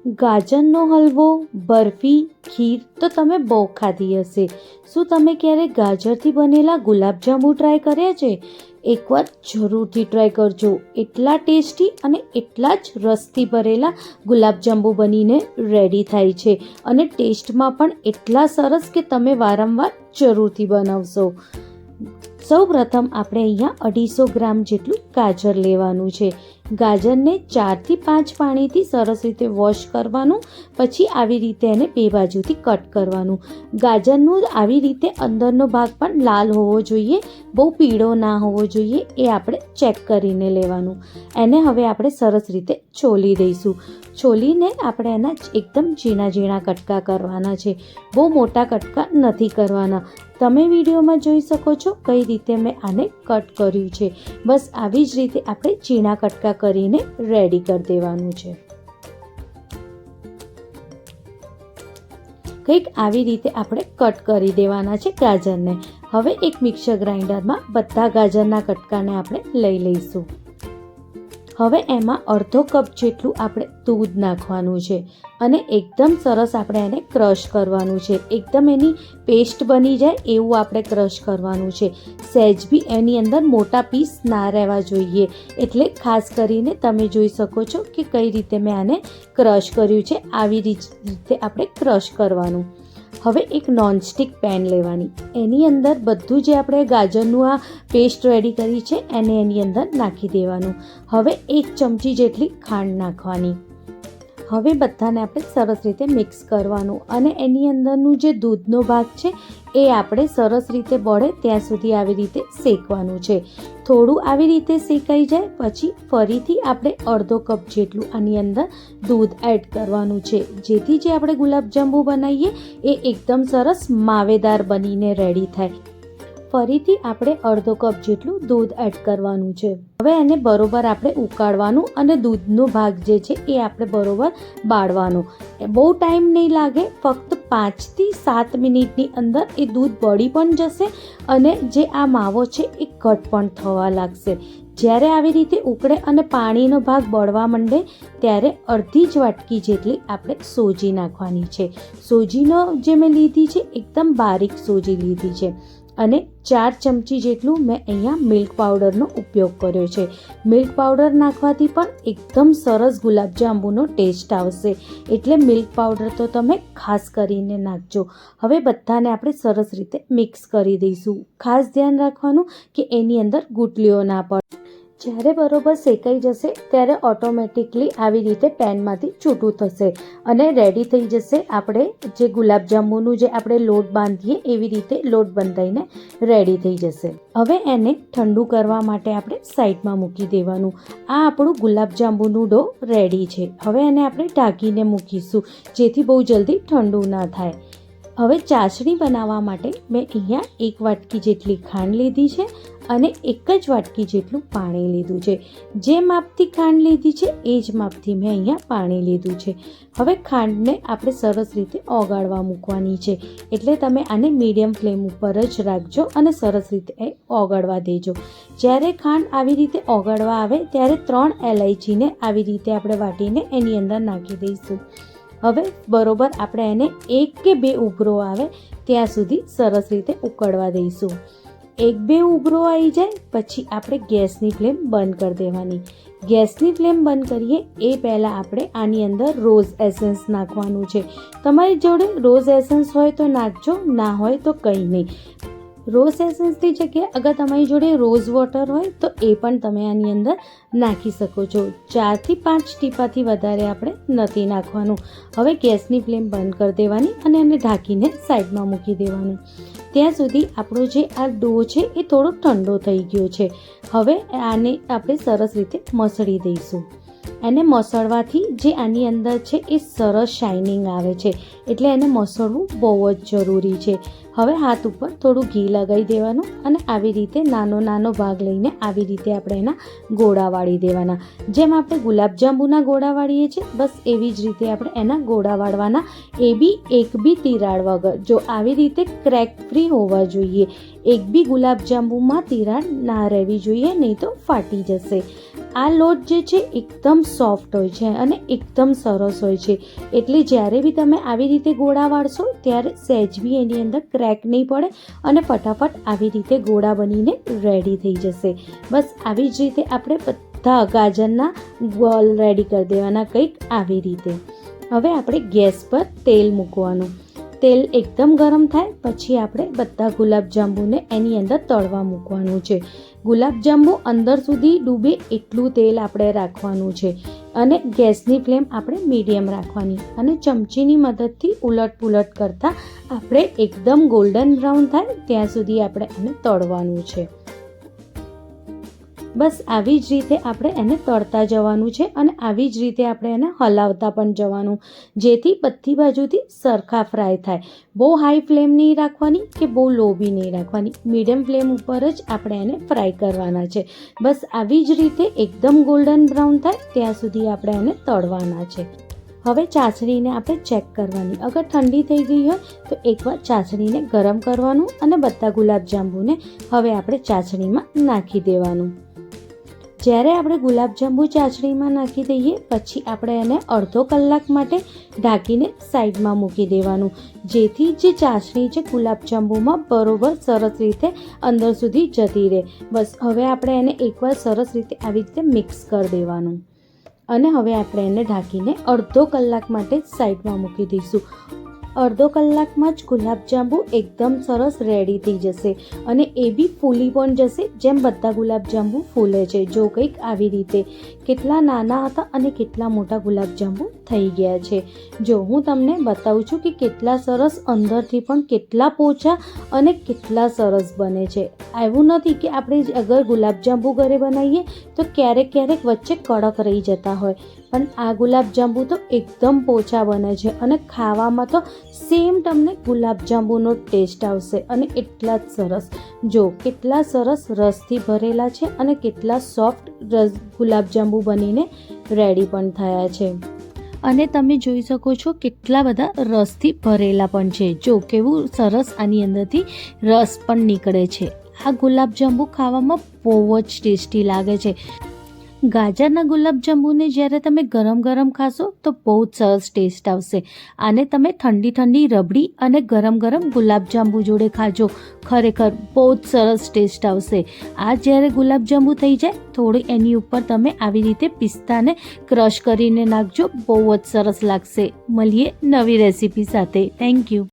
ગાજરનો હલવો, બરફી, ખીર તો તમે બહુ ખાધી હશે. શું તમે ક્યારે ગાજરથી બનેલા ગુલાબજાંબુ ટ્રાય કર્યા છે? એકવાર જરૂરથી ટ્રાય કરજો. એટલા ટેસ્ટી અને એટલા જ રસથી ભરેલા ગુલાબજાંબુ બનીને રેડી થાય છે અને ટેસ્ટમાં પણ એટલા સરસ કે તમે વારંવાર જરૂરથી બનાવશો. સૌ પ્રથમ આપણે અહીંયા 250 ગ્રામ જેટલું ગાજર લેવાનું છે. ગાજરને 4 થી 5 પાણીથી સરસ રીતે વોશ કરવાનું. પછી આવી રીતે એને બે બાજુથી કટ કરવાનું. ગાજરનું આવી રીતે અંદરનો ભાગ પણ લાલ હોવો જોઈએ, બહુ પીળો ના હોવો જોઈએ. એ આપણે ચેક કરીને લેવાનું. એને હવે આપણે સરસ રીતે છોલી દઈશું. છોલીને આપણે એના એકદમ ઝીણા ઝીણા કટકા કરવાના છે. બહુ મોટા કટકા નથી કરવાના. તમે વિડીયોમાં જોઈ શકો છો કઈ રીતે મેં આને કટ કર્યું છે. બસ આવી જ રીતે આપણે ઝીણા કટકા કરીને રેડી કરી દેવાનું છે. કંઈક આવી રીતે આપણે કટ કરી દેવાના છે ગાજરને. હવે એક મિક્સર ગ્રાઇન્ડરમાં બધા ગાજરના કટકાને આપણે લઈ લઈશું. હવે એમાં અડધો કપ જેટલું આપણે દૂધ નાખવાનું છે અને એકદમ સરસ આપણે એને ક્રશ કરવાનું છે. એકદમ એની પેસ્ટ બની જાય એવું આપણે ક્રશ કરવાનું છે. સહેજ બી એની અંદર મોટા પીસ ના રહેવા જોઈએ. એટલે ખાસ કરીને તમે જોઈ શકો છો કે કઈ રીતે મેં આને ક્રશ કર્યું છે. આવી રીતે આપણે ક્રશ કરવાનું. હવે એક નોનસ્ટિક પેન લેવાની. એની અંદર બધું જે આપણે ગાજરનું આ પેસ્ટ રેડી કરી છે એને એની અંદર નાખી દેવાનું. હવે 1 ચમચી જેટલી ખાંડ નાખવાની. હવે બધાને આપણે સરસ રીતે મિક્સ કરવાનું અને એની અંદરનું જે દૂધનો ભાગ છે એ આપણે સરસ રીતે બળે ત્યાં સુધી આવી રીતે શેકવાનું છે. થોડું આવી રીતે શેકાઈ જાય પછી ફરીથી આપણે અડધો કપ જેટલું આની અંદર દૂધ એડ કરવાનું છે, જેથી જે આપણે ગુલાબજાંબુ બનાવીએ એ એકદમ સરસ માવેદાર બનીને રેડી થાય. ફરીથી આપણે અડધો કપ જેટલું દૂધ એડ કરવાનું છે. હવે એને બરોબર આપણે ઉકાળવાનું અને દૂધનો ભાગ જે છે એ આપણે બરોબર બાળવાનો. બહુ ટાઈમ નહીં લાગે, ફક્ત 5 થી 7 મિનિટની અંદર એ દૂધ બળી પણ જશે અને જે આ માવો છે એ ઘટ પણ થવા લાગશે. જ્યારે આવી રીતે ઉકળે અને પાણીનો ભાગ બળવા માંડે ત્યારે અડધી જ વાટકી જેટલી આપણે સોજી નાખવાની છે. સોજીનો જે મેં લીધી છે એકદમ બારીક સોજી લીધી છે અને 4 ચમચી જેટલું મેં અહીંયા મિલ્ક પાવડરનો ઉપયોગ કર્યો છે. મિલ્ક પાવડર નાખવાથી પણ એકદમ સરસ ગુલાબજાંબુનો ટેસ્ટ આવશે. એટલે મિલ્ક પાવડર તો તમે ખાસ કરીને નાખજો. હવે બધાને આપણે સરસ રીતે મિક્સ કરી દઈશું. ખાસ ધ્યાન રાખવાનું કે એની અંદર ગુટલીઓ ના પડે. જ્યારે બરોબર શેકાઈ જશે ત્યારે ઓટોમેટિકલી આવી રીતે પેનમાંથી છૂટું થશે અને રેડી થઈ જશે. આપણે જે ગુલાબજાંબુનું જે આપણે લોટ બાંધીએ એવી રીતે લોટ બંધાઈને રેડી થઈ જશે. હવે એને ઠંડુ કરવા માટે આપણે સાઈડમાં મૂકી દેવાનું. આ આપણું ગુલાબજાંબુનું ડો રેડી છે. હવે એને આપણે ઢાંકીને મૂકીશું જેથી બહુ જલ્દી ઠંડુ ના થાય. હવે ચાસણી બનાવવા માટે મેં અહીંયા 1 વાટકી જેટલી ખાંડ લીધી છે અને 1 જ વાટકી જેટલું પાણી લીધું છે. જે માપથી ખાંડ લીધી છે એ જ માપથી મેં અહીંયા પાણી લીધું છે. હવે ખાંડને આપણે સરસ રીતે ઓગાળવા મૂકવાની છે. એટલે તમે આને મીડિયમ ફ્લેમ ઉપર જ રાખજો અને સરસ રીતે ઓગાળવા દેજો. જ્યારે ખાંડ આવી રીતે ઓગાળવા આવે ત્યારે 3 એલાયચીને આવી રીતે આપણે વાટીને એની અંદર નાખી દઈશું. હવે બરોબર આપણે એને 1 કે 2 ઉભરો આવે ત્યાં સુધી સરસ રીતે ઉકળવા દઈશું. 1-2 ઉભરો આવી જાય પછી આપણે ગેસની ફ્લેમ બંધ કરી દેવાની. ગેસની ફ્લેમ બંધ કરીએ એ પહેલાં આપણે આની અંદર રોઝ એસેન્સ નાખવાનું છે. તમારી જોડે રોઝ એસેન્સ હોય તો નાખજો, ના હોય તો કંઈ નહીં. રોઝ એસેન્સની જગ્યાએ અગર તમારી જોડે રોઝ વોટર હોય તો એ પણ તમે આની અંદર નાખી શકો છો. 4 થી 5 ટીપાથી વધારે આપણે નથી નાખવાનું. હવે ગેસની ફ્લેમ બંધ કરી દેવાની અને એને ઢાંકીને સાઈડમાં મૂકી દેવાનું. ત્યાં સુધી આપણો જે આ ડો છે એ થોડો ઠંડો થઈ ગયો છે. હવે આને આપણે સરસ રીતે મસળી દઈશું. એને મસળવાથી જે આની અંદર છે એ સરસ શાઇનિંગ આવે છે. એટલે એને મસળવું બહુ જ જરૂરી છે. હવે હાથ ઉપર થોડું ઘી લગાવી દેવાનું અને આવી રીતે નાનો નાનો ભાગ લઈને આવી રીતે આપણે એના ગોળા વાળી દેવાના. જેમ આપણે ગુલાબજાંબુના ગોળા વાળીએ છીએ બસ એવી જ રીતે આપણે એના ગોળા વાળવાના. એ બી એક બી તિરાડ વગર. જો આવી રીતે ક્રેક ફ્રી હોવા જોઈએ. એક બી ગુલાબજાંબુમાં તિરાડ ના રહેવી જોઈએ, નહીં તો ફાટી જશે. આ લોટ જે છે એકદમ સોફ્ટ હોય છે અને એકદમ સરસ હોય છે, એટલે જ્યારે બી તમે આવી રીતે ગોળા વાળશો ત્યારે સહેજ બી એની અંદર ક્રેક નહીં પડે અને ફટાફટ આવી રીતે ગોળા બનીને રેડી થઈ જશે. બસ આવી જ રીતે આપણે બધા ગાજરના ગોળ રેડી કરી દેવાના, કંઈક આવી રીતે. હવે આપણે ગેસ પર તેલ મૂકવાનું. તેલ એકદમ ગરમ થાય પછી આપણે બધા ગુલાબજાંબુને એની અંદર તળવા મૂકવાનું છે. ગુલાબજાંબુ અંદર સુધી ડૂબે એટલું તેલ આપણે રાખવાનું છે અને ગેસની ફ્લેમ આપણે મીડિયમ રાખવાની અને ચમચીની મદદથી ઉલટ કરતાં આપણે એકદમ ગોલ્ડન બ્રાઉન થાય ત્યાં સુધી આપણે એને તળવાનું છે. બસ આવી જ રીતે આપણે એને તળતા જવાનું છે અને આવી જ રીતે આપણે એને હલાવતા પણ જવાનું, જેથી બધી બાજુથી સરખા ફ્રાય થાય. બહુ હાઈ ફ્લેમ નહીં રાખવાની કે બહુ લો બી નહીં રાખવાની, મીડિયમ ફ્લેમ ઉપર જ આપણે એને ફ્રાય કરવાના છે. બસ આવી જ રીતે એકદમ ગોલ્ડન બ્રાઉન થાય ત્યાં સુધી આપણે એને તળવાના છે. હવે ચાસણીને આપણે ચેક કરવાની. અગર ઠંડી થઈ ગઈ હોય તો એકવાર ચાસણીને ગરમ કરવાનું અને બધા ગુલાબજાંબુને હવે આપણે ચાસણીમાં નાખી દેવાનું. જ્યારે આપણે ગુલાબજાંબુ ચાસણીમાં નાખી દઈએ પછી આપણે એને અડધો કલાક માટે ઢાંકીને સાઈડમાં મૂકી દેવાનું, જેથી જે ચાસણી છે ગુલાબજાંબુમાં બરોબર સરસ રીતે અંદર સુધી જતી રહે. બસ હવે આપણે એને એકવાર સરસ રીતે આવી રીતે મિક્સ કરી દેવાનું અને હવે આપણે એને ઢાંકીને અડધો કલાક માટે સાઈડમાં મૂકી દઈશું. અડધો કલાકમાં જ ગુલાબજાંબુ એકદમ સરસ રેડી થઈ જશે અને એ બી ફૂલી પણ જશે, જેમ બધા ગુલાબજાંબુ ફૂલે છે. જો કંઈક આવી રીતે કેટલા નાના હતા અને કેટલા મોટા ગુલાબજાંબુ થઈ ગયા છે. જો હું તમને બતાવું છું કે કેટલા સરસ અંદરથી પણ કેટલા પોચા અને કેટલા સરસ બને છે. એવું નથી કે આપણે અગર ગુલાબજાંબુ ઘરે બનાવીએ તો ક્યારેક વચ્ચે કડક રહી જતા હોય, પણ આ ગુલાબજાંબુ તો એકદમ પોચા બને છે અને ખાવામાં તો સેમ તમને ગુલાબજાંબુનો ટેસ્ટ આવશે અને એટલા જ સરસ. જો કેટલા સરસ રસથી ભરેલા છે અને કેટલા સોફ્ટ ગુલાબજાંબુ બનીને રેડી પણ થયા છે અને તમે જોઈ શકો છો કેટલા બધા રસથી ભરેલા પણ છે. જો કેવું સરસ આની અંદરથી રસ પણ નીકળે છે. આ ગુલાબજાંબુ ખાવામાં બહુ જ ટેસ્ટી લાગે છે. ગાજરના ગુલાબજાંબુને જ્યારે તમે ગરમ ખાશો તો બહુ જ સરસ ટેસ્ટ આવશે. આને તમે ઠંડી રબડી અને ગરમ ગુલાબજાંબુ જોડે ખાજો, ખરેખર બહુ જ સરસ ટેસ્ટ આવશે. આ જ્યારે ગુલાબજાંબુ થઈ જાય થોડી એની ઉપર તમે આવી રીતે પિસ્તાને ક્રશ કરીને નાખજો, બહુ જ સરસ લાગશે. મળીએ નવી રેસીપી સાથે. Thank you.